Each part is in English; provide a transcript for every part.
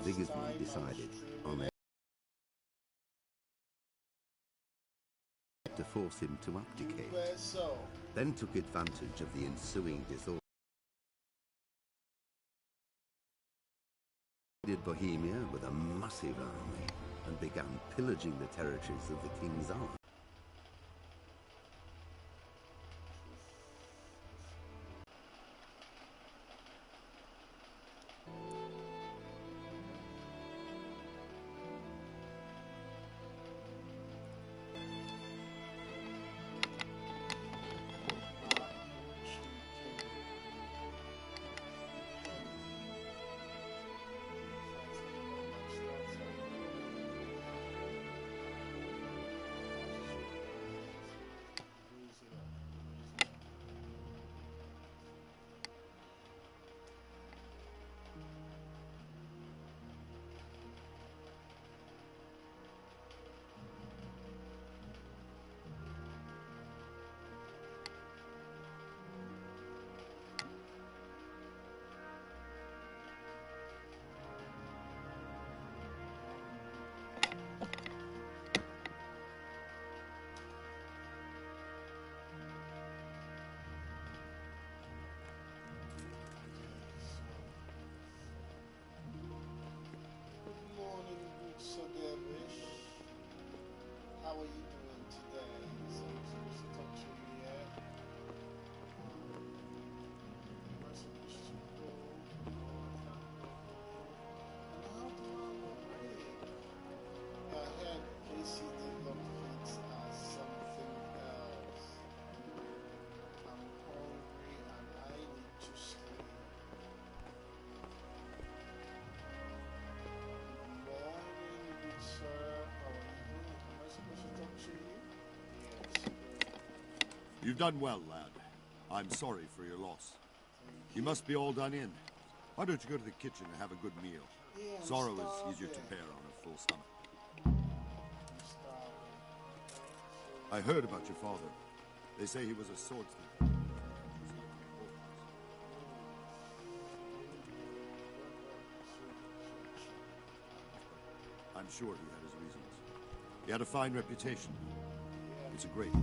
vigorously decided on their to force him to abdicate, then took advantage of the ensuing disorder. Bohemia with a massive army and began pillaging the territories of the king's army. So Dervish, how are you doing today? So talk to me yet? I had KCD locates as something else. I'm hungry and I need to sleep. You've done well, lad. I'm sorry for your loss. You must be all done in. Why don't you go to the kitchen and have a good meal? Sorrow is easier to bear on a full stomach. I heard about your father. They say he was a swordsman. I'm sure he had his reasons. He had a fine reputation. It's a great loss.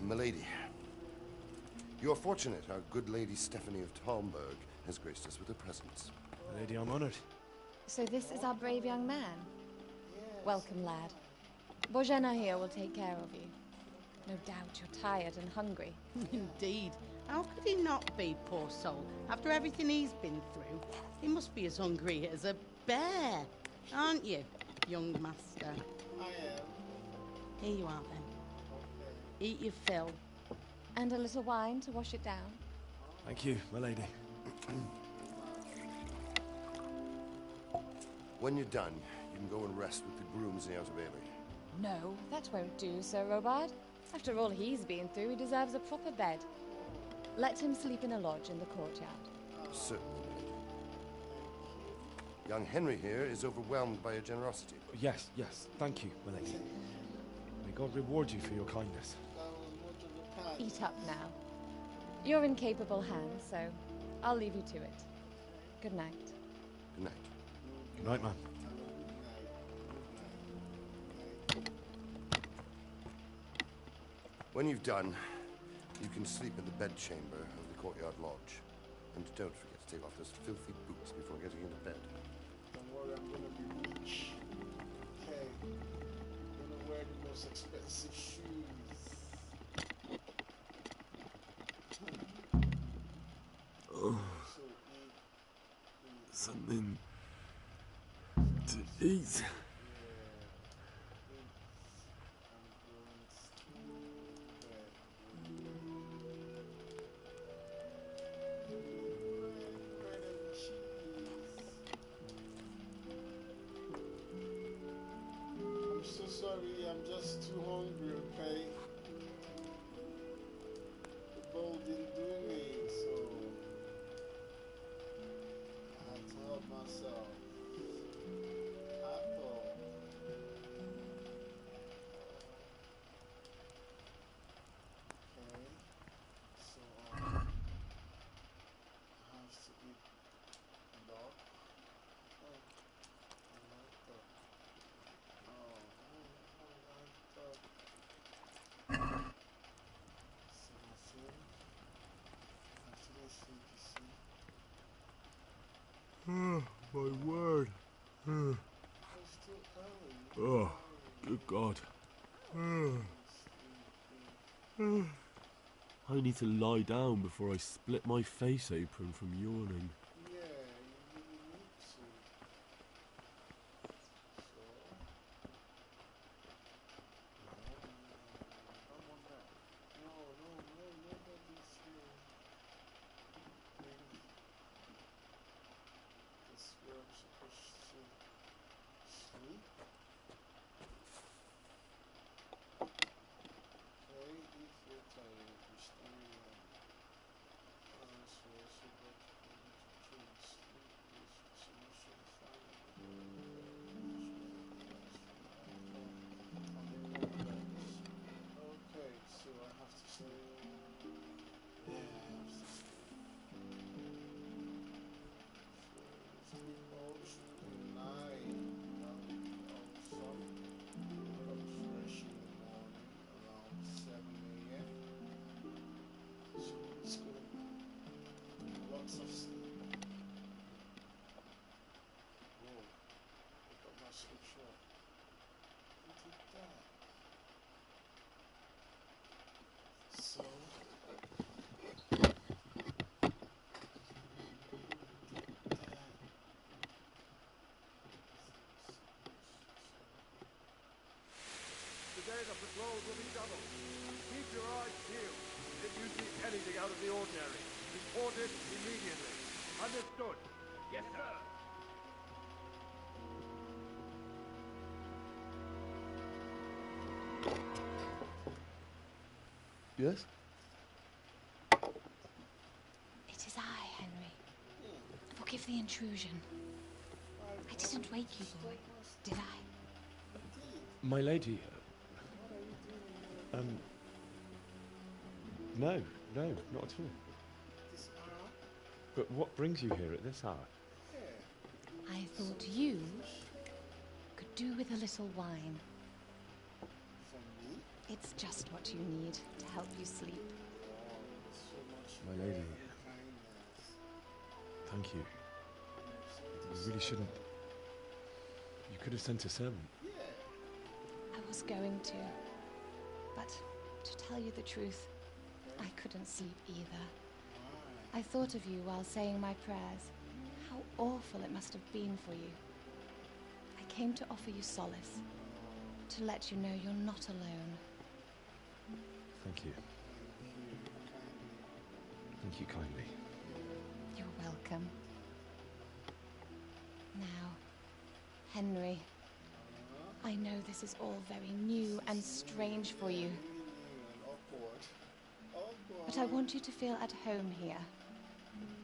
Milady, you are fortunate our good lady Stephanie of Talmberg has graced us with her presence. Lady, I'm honored. So this is our brave young man? Welcome, lad. Bojana here will take care of you. No doubt you're tired and hungry. Indeed. How could he not be, poor soul? After everything he's been through, he must be as hungry as a bear, aren't you, young master? I am. Here you are, then. Eat your fill. And a little wine to wash it down. Thank you, my lady. When you're done, you can go and rest with the grooms in the Outer Bailey. No, that won't do, Sir Robard. After all he's been through, he deserves a proper bed. Let him sleep in a lodge in the courtyard. Certainly. Young Henry here is overwhelmed by your generosity. Yes, thank you, my lady. May God reward you for your kindness. Eat up now. You're in capable hands, so I'll leave you to it. Good night. Good night. Good night, man. When you've done, you can sleep in the bedchamber of the courtyard lodge. And don't forget to take off those filthy boots before getting into bed. Don't worry, I'm gonna be rich. Okay. I'm gonna wear the most expensive shoes. Oh. Something to eat. I'm so sorry, I'm just too hungry, okay? The bowl didn't do me, so My word. It's too early. Oh, good God. I need to lie down before I split my face open from yawning. Yeah, you need to. So, I'm on that. No, nobody's here. This where I'm supposed to sleep. Okay, if you're tired, you stay on. So I should go to sleep. Is the solution okay, so I have to sleep. Yeah, I have to sleep. So sleep all through the night. That would be awesome. Wake up fresh in the morning around 7 a.m. So it's good. Lots of sleep. Whoa. Look at my sleep shot. Look at that. So Today the patrols will be doubled. Keep your eyes peeled. If you see anything out of the ordinary, report it immediately. Understood? Yes, sir. Yes? It is I, Henry. Forgive the intrusion. I didn't wake you, boy, did I? My lady. No, not at all. this hour? But what brings you here at this hour? Yeah. I thought you could do with a little wine. For me? It's just what you need to help you sleep. Oh, so much My lady. kindness. Thank you. You really shouldn't. You could have sent a servant. Yeah. I was going to, but to tell you the truth, I couldn't sleep either. I thought of you while saying my prayers. How awful it must have been for you. I came to offer you solace, to let you know you're not alone. Thank you. Thank you kindly. You're welcome. Now, Henry, I know this is all very new and strange for you, but I want you to feel at home here.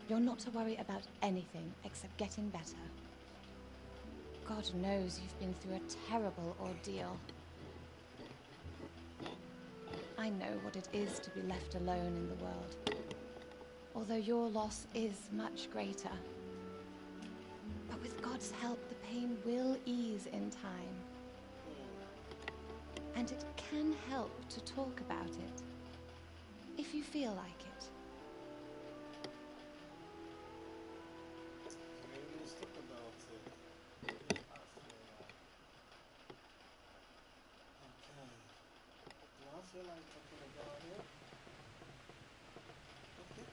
You're not to worry about anything except getting better. God knows you've been through a terrible ordeal. I know what it is to be left alone in the world, although your loss is much greater. But with God's help, the pain will ease in time. And it can help to talk about it, if you feel like it. Let's talk about it. Okay. Do I feel like talking about it? Okay.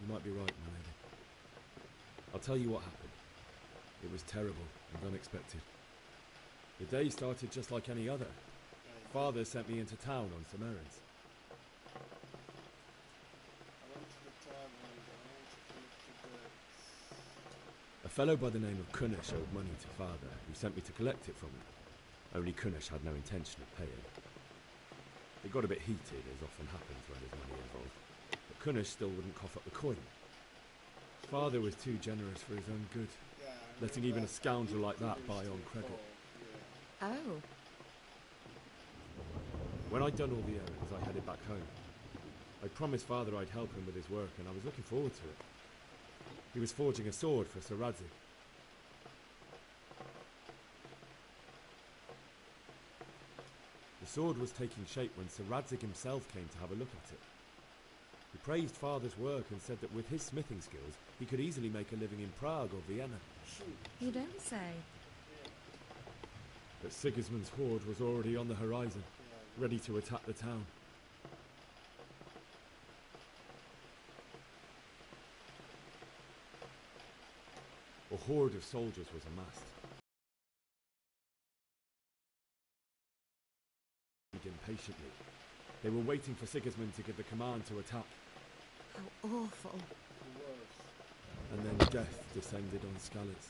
You might be right, my lady. I'll tell you what happened. It was terrible and unexpected. The day started just like any other. Father sent me into town on some errands. I went to the tavern. I went to keep the goods. A fellow by the name of Kunish owed money to Father, who sent me to collect it from him. Only Kunish had no intention of paying. It got a bit heated, as often happens when there's money involved, but Kunish still wouldn't cough up the coin. Father was too generous for his own good, Yeah, letting even a scoundrel like that buy on credit. Oh. When I'd done all the errands, I headed back home. I promised Father I'd help him with his work, and I was looking forward to it. He was forging a sword for Sir Radzig. The sword was taking shape when Sir Radzig himself came to have a look at it. He praised father's work and said that with his smithing skills, he could easily make a living in Prague or Vienna. You don't say. But Sigismund's horde was already on the horizon, ready to attack the town. A horde of soldiers was amassed. Impatiently. They were waiting for Sigismund to give the command to attack. How awful. And then death descended on Skalitz.